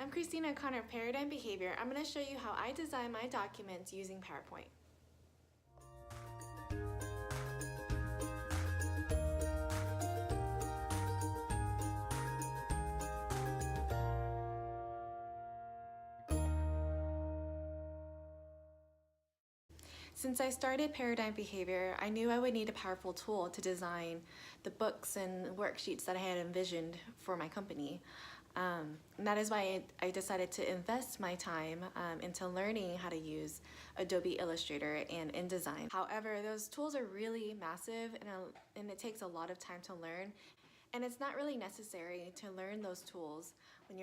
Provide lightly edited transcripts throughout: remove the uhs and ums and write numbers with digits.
I'm Christina Connor, Paradigm Behavior. I'm going to show you how I design my documents using PowerPoint. Since I started Paradigm Behavior, I knew I would need a powerful tool to design the books and worksheets that I had envisioned for my company. And that is why I decided to invest my time into learning how to use Adobe Illustrator and InDesign. However, those tools are really massive and it takes a lot of time to learn. And it's not really necessary to learn those tools when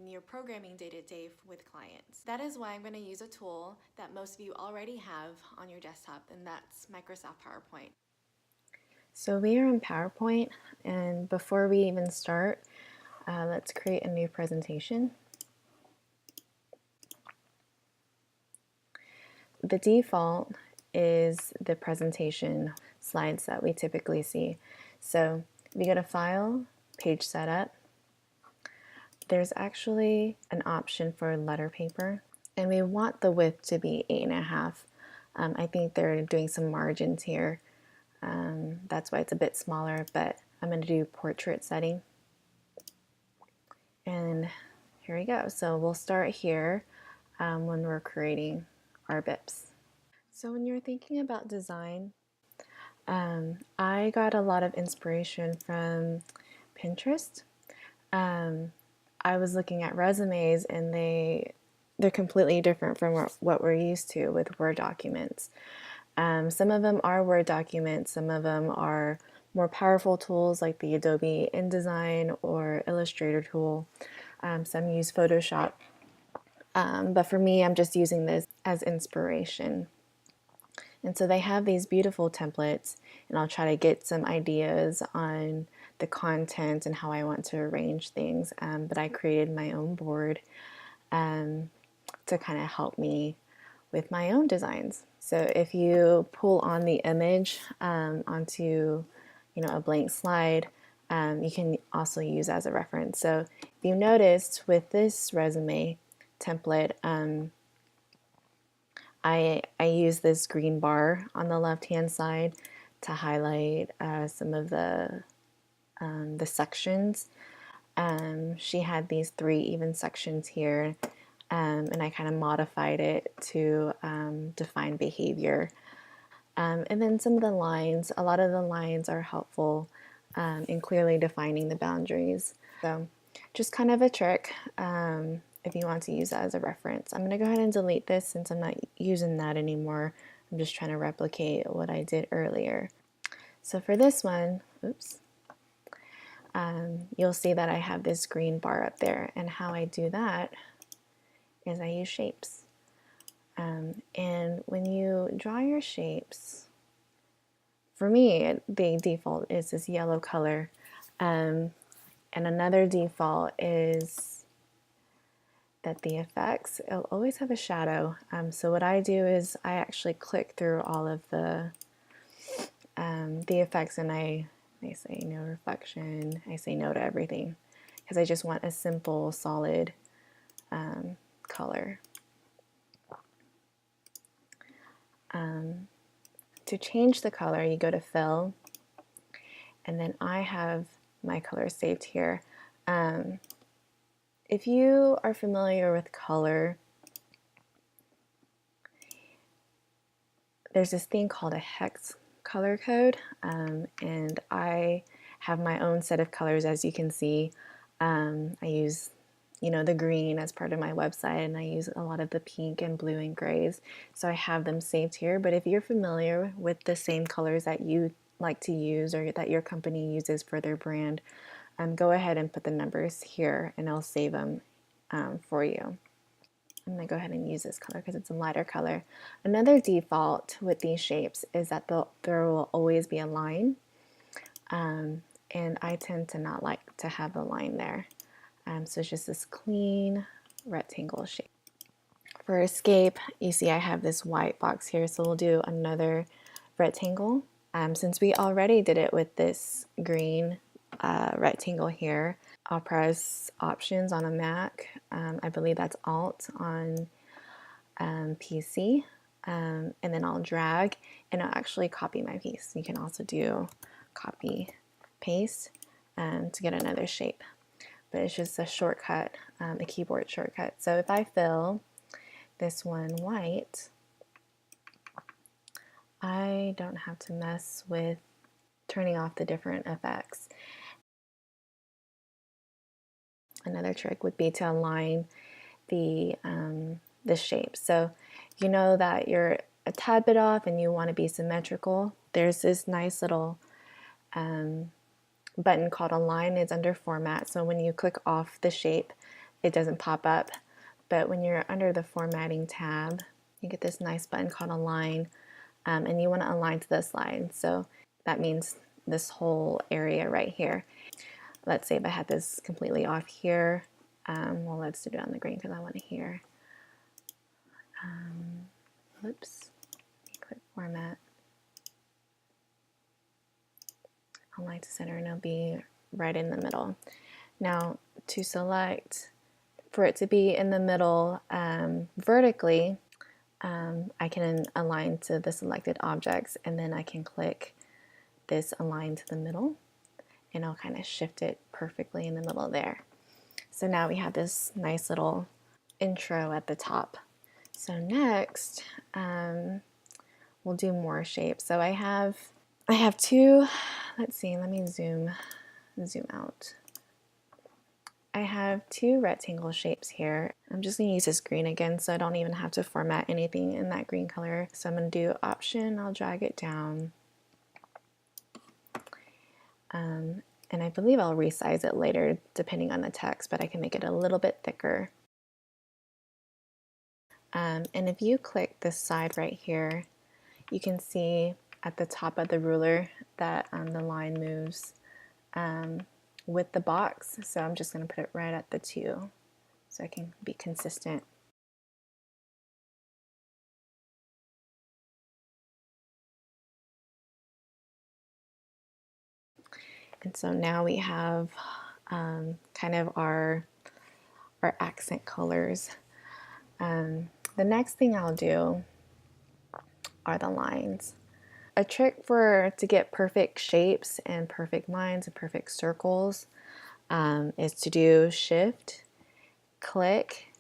you're programming day to day with clients. That is why I'm going to use a tool that most of you already have on your desktop, and that's Microsoft PowerPoint. So we are in PowerPoint, and before we even start, let's create a new presentation. The default is the presentation slides that we typically see. So if you go to File, Page Setup, there's actually an option for letter paper, and we want the width to be 8.5. I think they're doing some margins here. That's why it's a bit smaller, but I'm going to do portrait setting. And here we go. So we'll start here when we're creating our BIPs. So when you're thinking about design, I got a lot of inspiration from Pinterest. I was looking at resumes and they're completely different from what we're used to with Word documents. Some of them are Word documents, some of them are more powerful tools like the Adobe InDesign or Illustrator tool. Some use Photoshop. But for me, I'm just using this as inspiration. And so they have these beautiful templates, and I'll try to get some ideas on the content and how I want to arrange things. But I created my own board to kind of help me with my own designs. So if you pull on the image onto a blank slide, you can also use as a reference. So if you noticed with this resume template, I use this green bar on the left hand side to highlight some of the sections. She had these 3 even sections here, and I kind of modified it to define behavior. And then some of the lines, a lot of the lines are helpful in clearly defining the boundaries. So just kind of a trick if you want to use that as a reference. I'm going to go ahead and delete this since I'm not using that anymore. I'm just trying to replicate what I did earlier. So for this one, oops, you'll see that I have this green bar up there, and how I do that is I use shapes. And when you draw your shapes, for me, the default is this yellow color. And another default is that the effects, it'll always have a shadow. So what I do is I actually click through all of the effects, and I say no reflection, I say no to everything, because I just want a simple, solid color. To change the color, you go to Fill, and then I have my color saved here. If you are familiar with color, there's this thing called a hex color code, and I have my own set of colors. As you can see, I use the green as part of my website, and I use a lot of the pink and blue and grays, so I have them saved here. But if you're familiar with the same colors that you like to use or that your company uses for their brand, go ahead and put the numbers here and I'll save them for you. I'm going to go ahead and use this color because it's a lighter color. Another default with these shapes is that there will always be a line, and I tend to not like to have the line there. So it's just this clean rectangle shape. For escape, you see I have this white box here, so we'll do another rectangle. Since we already did it with this green rectangle here. I'll press Options on a Mac. I believe that's Alt on PC. And then I'll drag and I'll actually copy my piece. You can also do copy, paste to get another shape. But it's just a shortcut, a keyboard shortcut. So if I fill this one white, I don't have to mess with turning off the different effects. Another trick would be to align the shape. So you know that you're a tad bit off and you want to be symmetrical. There's this nice little button called Align. It's under Format. So when you click off the shape, it doesn't pop up. But when you're under the Formatting tab, you get this nice button called Align, and you want to align to this line. So that means this whole area right here. Let's say if I had this completely off here, well, let's do it on the green because I want to hear. Whoops, click Format, Align to Center, and it'll be right in the middle. Now, to select, for it to be in the middle vertically, I can align to the selected objects, and then I can click this Align to the Middle, and I'll kind of shift it perfectly in the middle there. So now we have this nice little intro at the top. So next, we'll do more shapes. So I have two, let's see, let me zoom out. I have two rectangle shapes here. I'm just going to use this green again so I don't even have to format anything in that green color. So I'm going to do Option, I'll drag it down. And I believe I'll resize it later depending on the text, but I can make it a little bit thicker. And if you click this side right here, you can see at the top of the ruler that the line moves with the box. So I'm just going to put it right at the 2 so I can be consistent. And so now we have kind of our accent colors. The next thing I'll do are the lines. A trick to get perfect shapes and perfect lines and perfect circles is to do Shift, click,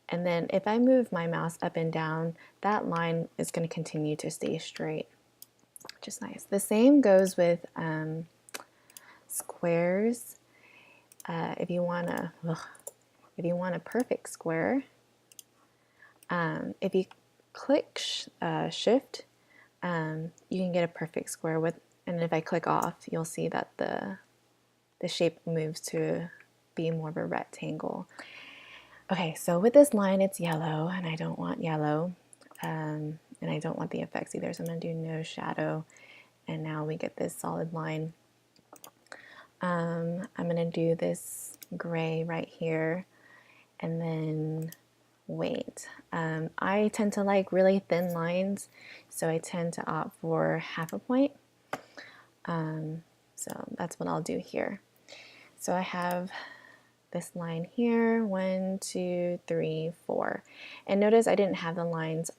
and then if I move my mouse up and down, that line is going to continue to stay straight, which is nice. The same goes with squares. If you want a perfect square, if you click Shift, you can get a perfect square with, and if I click off, you'll see that the shape moves to be more of a rectangle. Okay, so with this line, it's yellow, and I don't want yellow, and I don't want the effects either, so I'm going to do no shadow, and now we get this solid line. I'm going to do this gray right here, and then wait. I tend to like really thin lines, so I tend to opt for half a point. So that's what I'll do here. So I have this line here, 1, 2, 3, 4. And notice I didn't have the lines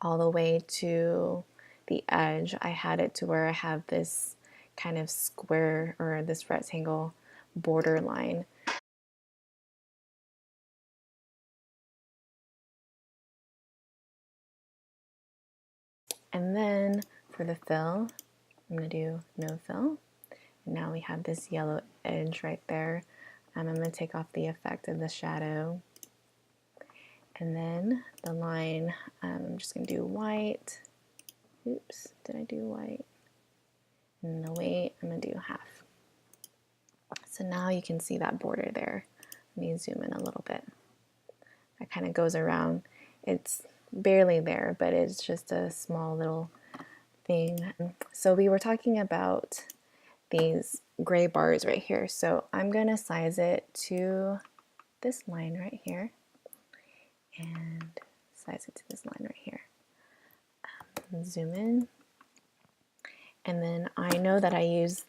all the way to the edge. I had it to where I have this kind of square or this rectangle border line. And then for the fill, I'm going to do no fill. Now we have this yellow edge right there. I'm going to take off the effect of the shadow. And then the line, I'm just going to do white. Oops, did I do white? No, wait, I'm going to do half. So now you can see that border there. Let me zoom in a little bit. That kind of goes around. It's barely there, but it's just a small little thing. So we were talking about these gray bars right here. So I'm going to size it to this line right here and size it to this line right here. Zoom in. And then I know that I use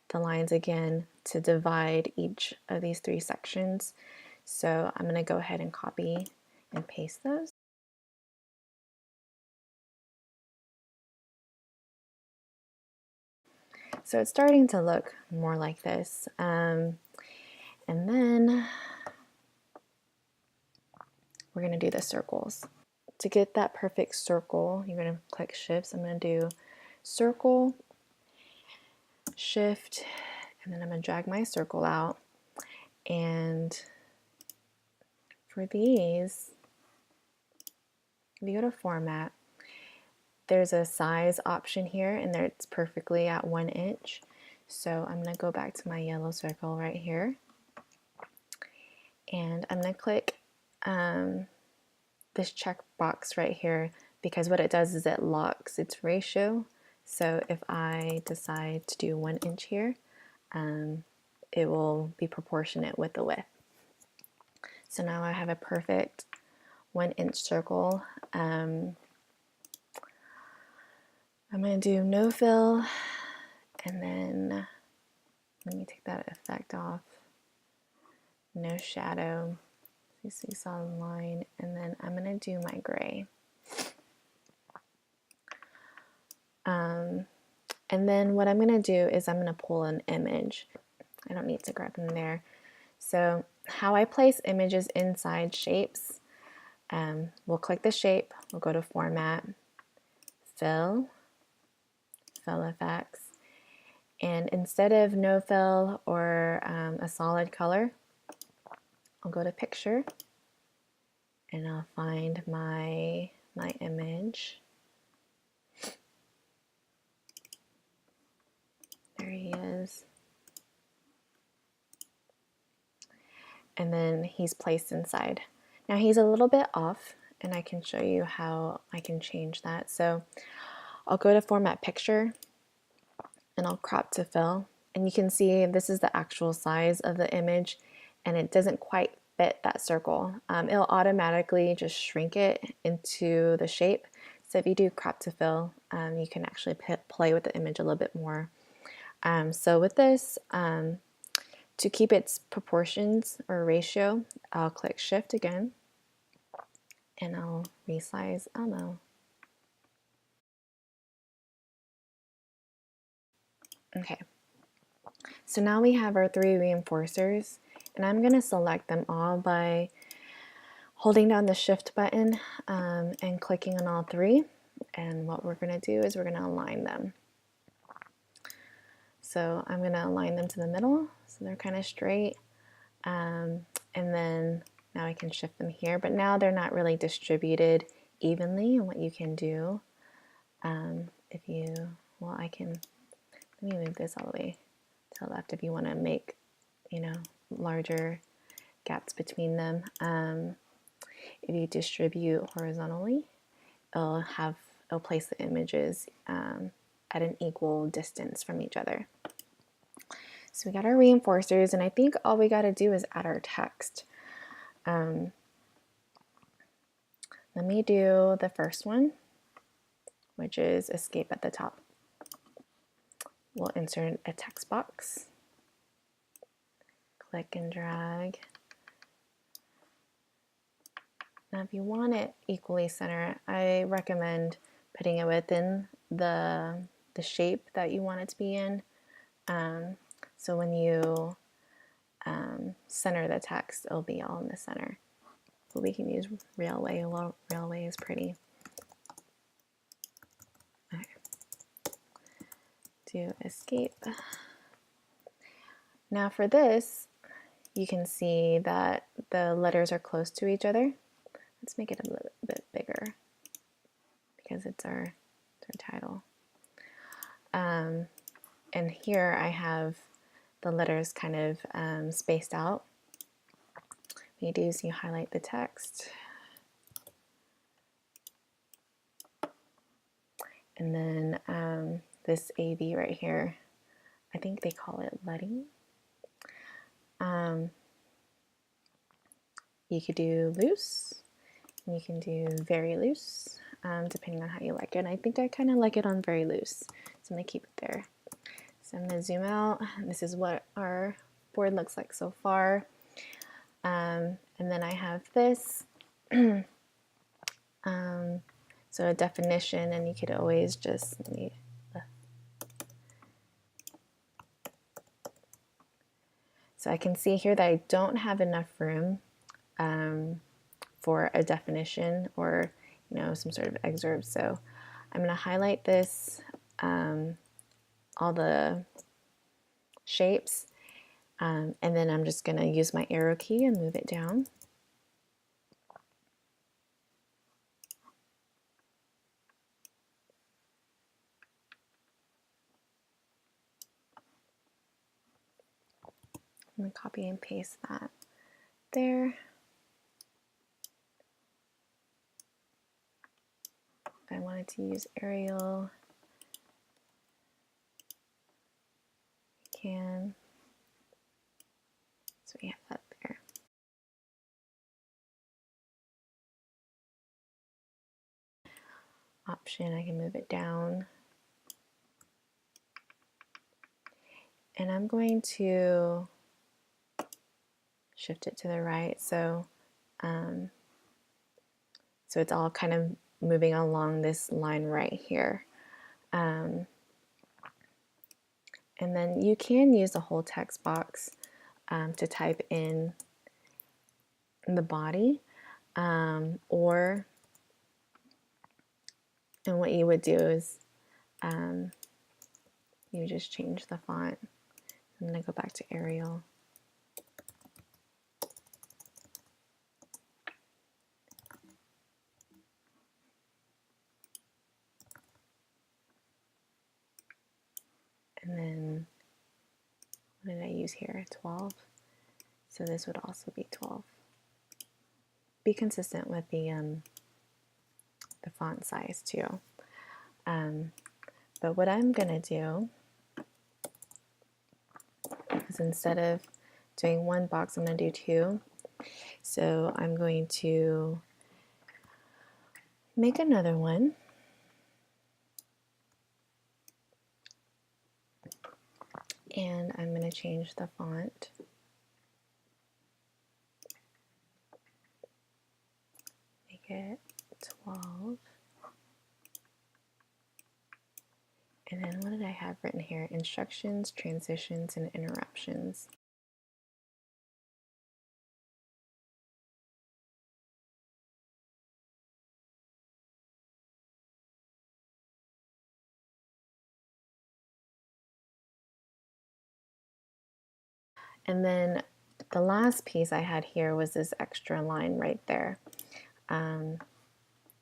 the lines again to divide each of these 3 sections. So I'm going to go ahead and copy and paste those. So it's starting to look more like this. And then we're going to do the circles. To get that perfect circle, you're going to click Shift. So I'm going to do Circle, Shift, and then I'm going to drag my circle out. And for these, if you go to Format, there's a size option here, and there it's perfectly at 1 inch. So I'm going to go back to my yellow circle right here, and I'm going to click this checkbox right here, because what it does is it locks its ratio. So if I decide to do 1 inch here, it will be proportionate with the width. So now I have a perfect 1 inch circle. I'm going to do no fill, and then let me take that effect off. No shadow. You see solid line, and then I'm going to do my gray. And then what I'm going to do is I'm going to pull an image. I don't need to grab them there. So how I place images inside shapes, we'll click the shape, we'll go to Format, Fill, Fill Effects, and instead of no fill or a solid color, I'll go to Picture, and I'll find my image. There he is. And then he's placed inside. Now he's a little bit off, and I can show you how I can change that. So I'll go to Format Picture, and I'll crop to fill. And you can see this is the actual size of the image, and it doesn't quite fit that circle. It'll automatically just shrink it into the shape. So if you do crop to fill, you can actually play with the image a little bit more. So with this, to keep its proportions or ratio, I'll click Shift again, and I'll resize Elmo. Okay, so now we have our 3 reinforcers, and I'm going to select them all by holding down the Shift button and clicking on all 3. And what we're going to do is we're going to align them. So I'm going to align them to the middle so they're kind of straight. And then now I can shift them here, but now they're not really distributed evenly. And what you can do, if you, well, I can, let me move this all the way to the left if you want to make, you know, larger gaps between them. If you distribute horizontally, it'll place the images at an equal distance from each other. So we got our reinforcers, and I think all we got to do is add our text. Let me do the first one, which is escape at the top. We'll insert a text box. Click and drag. Now if you want it equally centered, I recommend putting it within the shape that you want it to be in. So when you center the text, it'll be all in the center. But we can use railway. Railway is pretty. Okay. Do escape. Now for this, you can see that the letters are close to each other. Let's make it a little bit bigger because it's our title. And here I have the letters kind of spaced out. What you do is you highlight the text, and then this AV right here, I think they call it letting. You could do loose, and you can do very loose, depending on how you like it. And I think I kind of like it on very loose, so I'm going to keep it there. So I'm going to zoom out. This is what our board looks like so far. And then I have this. So a definition, and you could always just so I can see here that I don't have enough room for a definition or some sort of excerpt. So I'm going to highlight this, all the shapes, and then I'm just going to use my arrow key and move it down. I'm going to copy and paste that there. If I wanted to use Arial, I can. So we have that there. Option, I can move it down. And I'm going to shift it to the right, so it's all kind of moving along this line right here. And then you can use a whole text box to type in the body, or and what you would do is you just change the font. I'm going to go back to Arial. And then what did I use here? 12. So this would also be 12. Be consistent with the font size too. But what I'm going to do is instead of doing one box, I'm going to do two. So I'm going to make another one. And I'm going to change the font. Make it 12. And then what did I have written here? Instructions, transitions, and interruptions. And then the last piece I had here was this extra line right there.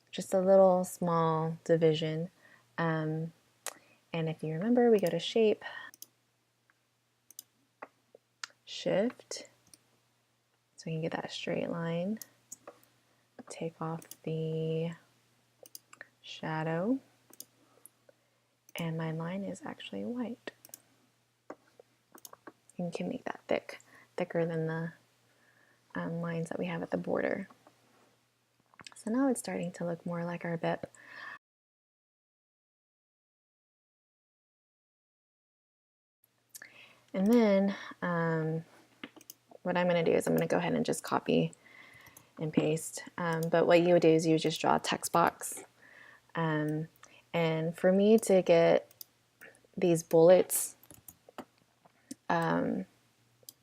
Just a little small division. And if you remember, we go to Shape, Shift, so we can get that straight line. Take off the shadow, and my line is actually white. You can make that thicker than the lines that we have at the border. So now it's starting to look more like our BIP. And then what I'm going to do is I'm going to go ahead and just copy and paste. But what you would do is you would just draw a text box. And for me to get these bullets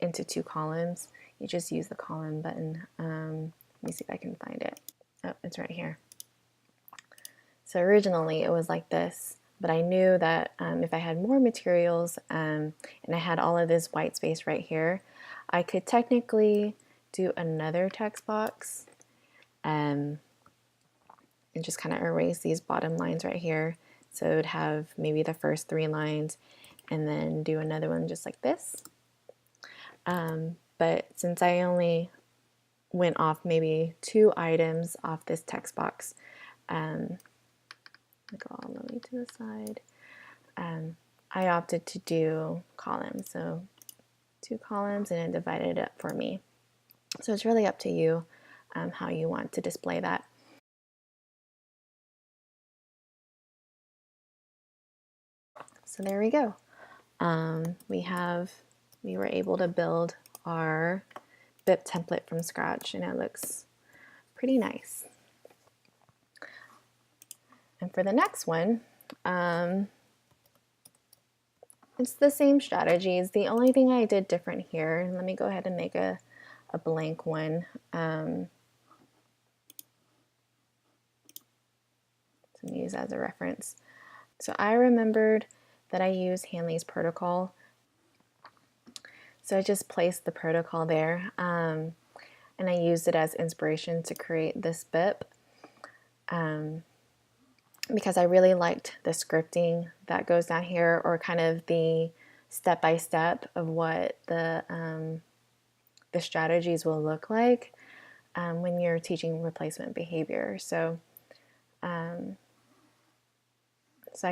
into two columns, you just use the column button. Let me see if I can find it. Oh, it's right here. So originally it was like this, but I knew that if I had more materials and I had all of this white space right here, I could technically do another text box and just kind of erase these bottom lines right here. So it would have maybe the first 3 lines and then do another one just like this. But since I only went off maybe 2 items off this text box, go all the way to the side, I opted to do columns. So 2 columns, and it divided it up for me. So it's really up to you how you want to display that. So there we go. we were able to build our BIP template from scratch, and it looks pretty nice. And for the next one, it's the same strategies. The only thing I did different here, let me go ahead and make a blank one. To use as a reference. So I remembered that I use Hanley's protocol. So I just placed the protocol there, and I used it as inspiration to create this BIP because I really liked the scripting that goes down here, or kind of the step-by-step of what the strategies will look like when you're teaching replacement behavior. So I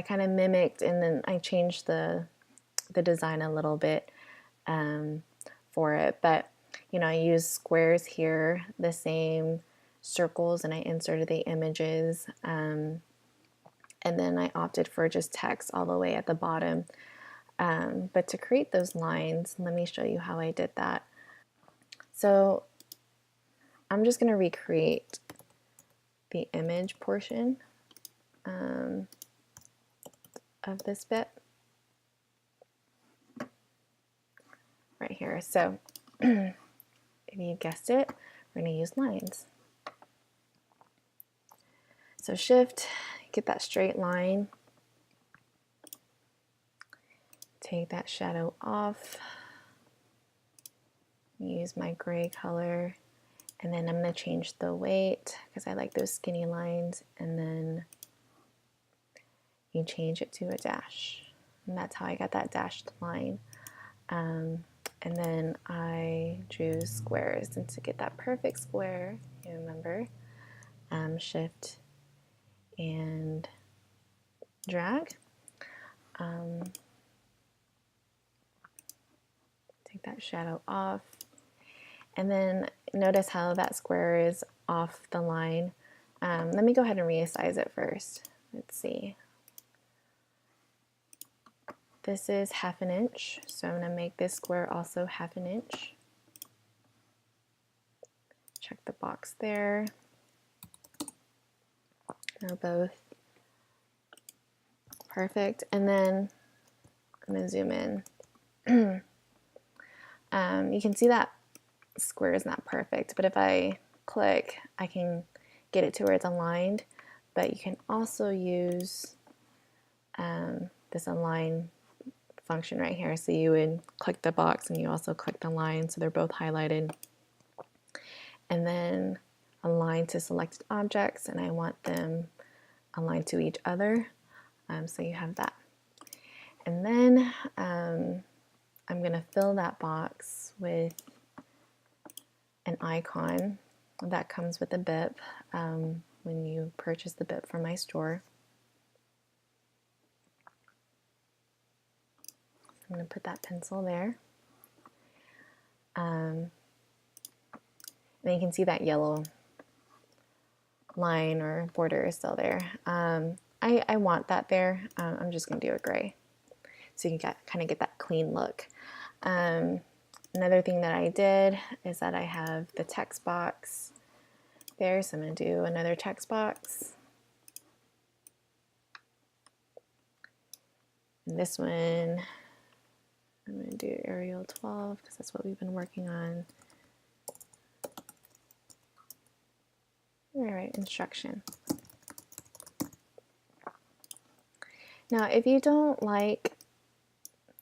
kind of mimicked, and then I changed the design a little bit for it. But you know, I used squares here, the same circles, and I inserted the images. And then I opted for just text all the way at the bottom. But to create those lines, let me show you how I did that. So I'm just going to recreate the image portion of this bit right here. So if you guessed it, we're going to use lines. So shift, get that straight line, take that shadow off, use my gray color, and then I'm going to change the weight because I like those skinny lines, and then you change it to a dash, and that's how I got that dashed line. And then I drew squares, and to get that perfect square, you remember, shift and drag. Take that shadow off, and then notice how that square is off the line. Let me go ahead and resize it first. Let's see. This is 1/2 inch, so I'm going to make this square also 1/2 inch. Check the box there. They're both perfect. And then I'm going to zoom in. You can see that square is not perfect, but if I click, I can get it to where it's aligned. But you can also use this align function right here. So you would click the box and you also click the line, so they're both highlighted. And then align to selected objects, and I want them aligned to each other. So you have that. And then I'm going to fill that box with an icon that comes with a BIP when you purchase the BIP from my store. I'm going to put that pencil there. And you can see that yellow line or border is still there. I want that there. I'm just going to do it gray, so you can kind of get that clean look. Another thing that I did is that I have the text box there, so I'm going to do another text box. And this one, I'm going to do Arial 12 because that's what we've been working on. All right, instruction. Now, if you don't like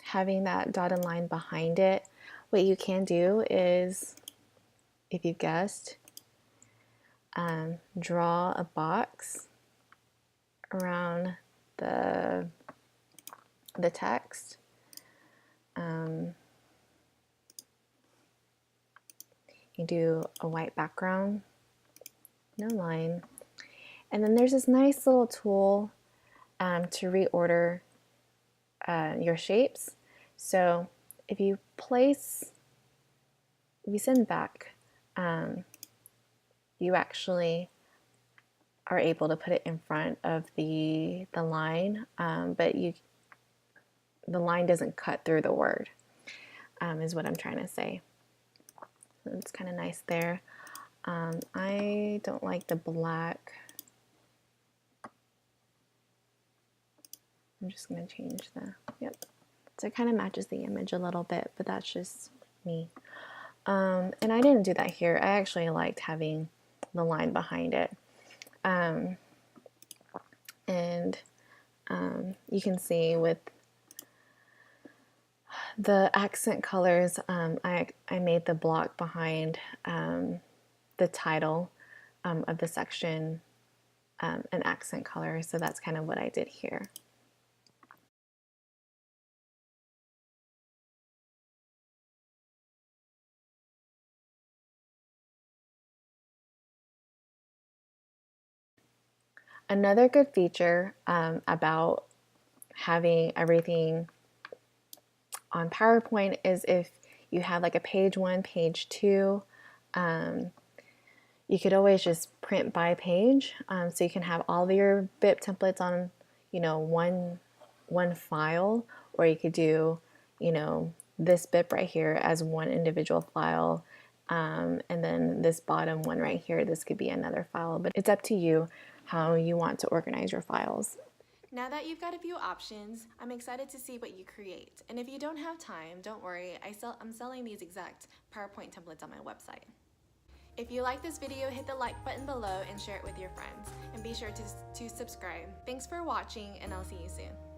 having that dotted line behind it, what you can do is, if you guessed, draw a box around the text. You do a white background, no line, and then there's this nice little tool to reorder your shapes. So if you send back, you actually are able to put it in front of the line, but the line doesn't cut through the word, is what I'm trying to say. So it's kind of nice there. I don't like the black. I'm just going to change the, yep. So it kind of matches the image a little bit, but that's just me. And I didn't do that here. I actually liked having the line behind it. You can see with the accent colors, I made the block behind the title of the section an accent color, so that's kind of what I did here. Another good feature about having everything on PowerPoint is if you have like a page 1, page 2, you could always just print by page, so you can have all of your BIP templates on, one file, or you could do, this BIP right here as one individual file, and then this bottom one right here, this could be another file, but it's up to you how you want to organize your files. Now that you've got a few options, I'm excited to see what you create. And if you don't have time, don't worry, I'm selling these exact PowerPoint templates on my website. If you like this video, hit the like button below and share it with your friends. And be sure to subscribe. Thanks for watching, and I'll see you soon.